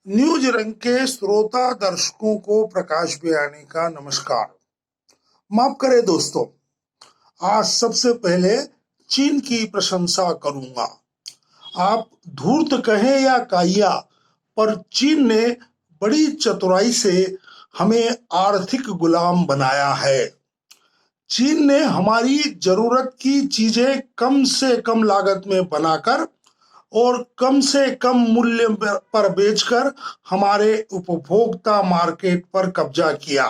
News रंग के श्रोता दर्शकों को प्रकाश बेयानी का नमस्कार। माफ करें दोस्तों, आज सबसे पहले चीन की प्रशंसा करूंगा। आप धूर्त कहें या काया, पर चीन ने बड़ी चतुराई से हमें आर्थिक गुलाम बनाया है। चीन ने हमारी जरूरत की चीजें कम से कम लागत में बनाकर और कम से कम मूल्य पर बेचकर हमारे उपभोक्ता मार्केट पर कब्जा किया।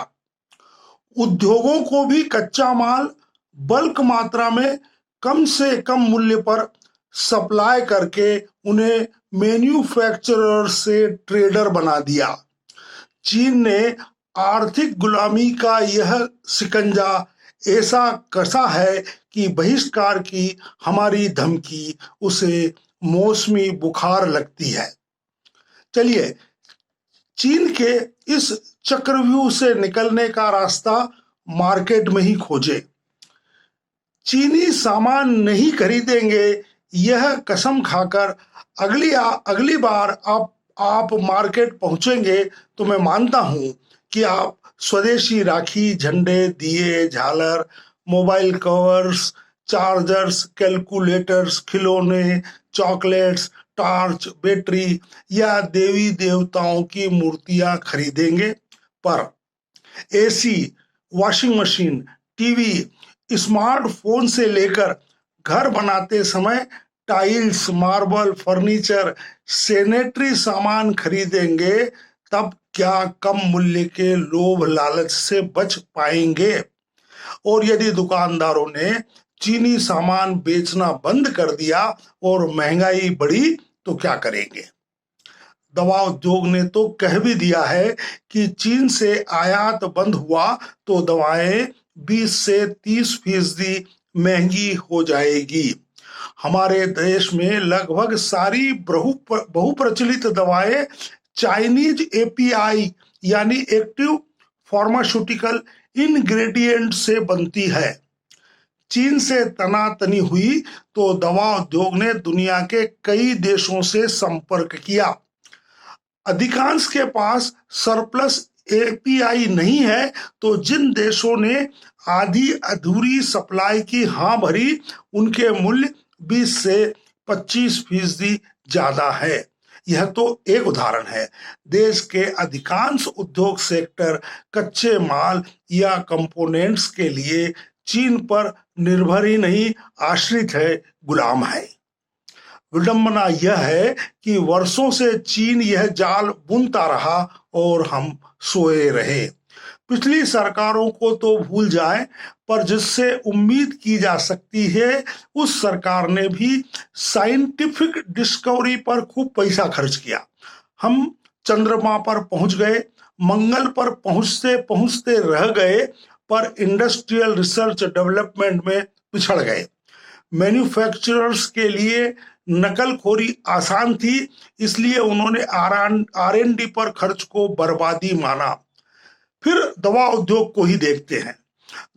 उद्योगों को भी कच्चा माल बल्क मात्रा में कम से कम मूल्य पर सप्लाई करके उन्हें मैन्युफैक्चरर से ट्रेडर बना दिया। चीन ने आर्थिक गुलामी का यह शिकंजा ऐसा कसा है कि बहिष्कार की हमारी धमकी उसे मौसमी बुखार लगती है। चलिए, चीन के इस चक्रव्यूह से निकलने का रास्ता मार्केट में ही खोजे। चीनी सामान नहीं खरीदेंगे, यह कसम खाकर अगली बार आप मार्केट पहुंचेंगे तो मैं मानता हूं कि आप स्वदेशी राखी, झंडे, दिए, झालर, मोबाइल कवर्स, चार्जर्स, कैलकुलेटर्स, खिलौने, चॉकलेट्स, टॉर्च, बैटरी या देवी देवताओं की मूर्तियां खरीदेंगे। पर AC, washing machine, TV, smartphone से लेकर घर बनाते समय टाइल्स, मार्बल, फर्नीचर, सैनिटरी सामान खरीदेंगे, तब क्या कम मूल्य के लोभ लालच से बच पाएंगे? और यदि दुकानदारों ने चीनी सामान बेचना बंद कर दिया और महंगाई बढ़ी तो क्या करेंगे? दवा उद्योग ने तो कह भी दिया है कि चीन से आयात बंद हुआ तो दवाएं 20 से 30% महंगी हो जाएगी। हमारे देश में लगभग सारी बहुप्रचलित दवाएं चाइनीज एपीआई यानी एक्टिव फार्मास्यूटिकल इंग्रेडिएंट से बनती है। चीन से तनातनी हुई तो दवा उद्योग ने दुनिया के कई देशों से संपर्क किया। अधिकांश के पास सरप्लस एपीआई नहीं है, तो जिन देशों ने आधी अधूरी सप्लाई की हाँ भरी, उनके मूल्य 20 से 25% ज्यादा है। यह तो एक उदाहरण है। देश के अधिकांश उद्योग सेक्टर कच्चे माल या कंपोनेंट्स के लिए चीन पर निर्भर ही नहीं, आश्रित है, गुलाम है। विडंबना यह है कि वर्षों से चीन यह जाल बुनता रहा और हम सोए रहे। पिछली सरकारों को तो भूल जाएं, पर जिससे उम्मीद की जा सकती है, उस सरकार ने भी साइंटिफिक डिस्कवरी पर खूब पैसा खर्च किया। हम चंद्रमा पर पहुंच गए, मंगल पर पहुंचते पहुंचते रह गए, पर इंडस्ट्रियल रिसर्च डेवलपमेंट में पिछड़ गए। मैन्युफैक्चरर्स के लिए नकलखोरी आसान थी, इसलिए उन्होंने आर एन डी पर खर्च को बर्बादी माना। फिर दवा उद्योग को ही देखते हैं।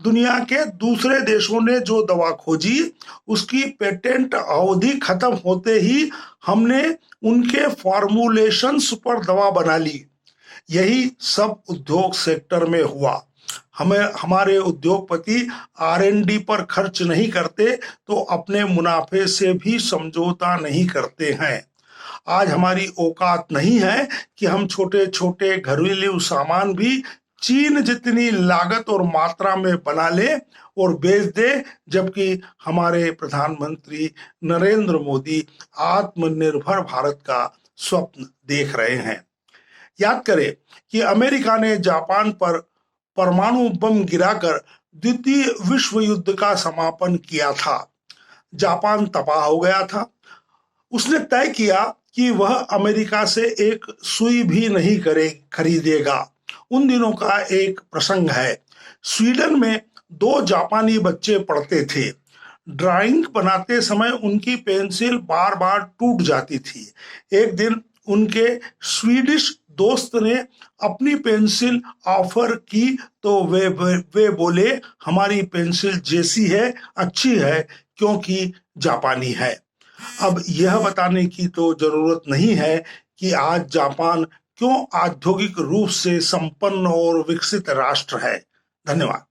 दुनिया के दूसरे देशों ने जो दवा खोजी, उसकी पेटेंट अवधि खत्म होते ही हमने उनके फॉर्मुलेशंस पर दवा बना ली। यही सब उद्योग सेक्टर में हुआ। हमारे उद्योगपति आर एन डी पर खर्च नहीं करते तो अपने मुनाफे से भी समझौता नहीं करते हैं। आज हमारी औकात नहीं है कि हम छोटे छोटे घरेलू सामान भी चीन जितनी लागत और मात्रा में बना ले और बेच दे, जबकि हमारे प्रधानमंत्री नरेंद्र मोदी आत्मनिर्भर भारत का स्वप्न देख रहे हैं। याद करें कि अमेरिका ने जापान पर परमाणु बम गिराकर द्वितीय विश्व युद्ध का समापन किया था। जापान तबाह हो गया था। उसने तय किया कि वह अमेरिका से एक सुई भी नहीं खरीदेगा। उन दिनों का एक प्रसंग है। स्वीडन में 2 जापानी बच्चे पढ़ते थे। ड्राइंग बनाते समय उनकी पेंसिल बार बार टूट जाती थी। एक दिन उनके स्वीडिश दोस्त ने अपनी पेंसिल ऑफर की तो वे बोले, हमारी पेंसिल जैसी है, अच्छी है, क्योंकि जापानी है। अब यह बताने की तो जरूरत नहीं है कि आज जापान क्यों औद्योगिक रूप से संपन्न और विकसित राष्ट्र है? धन्यवाद।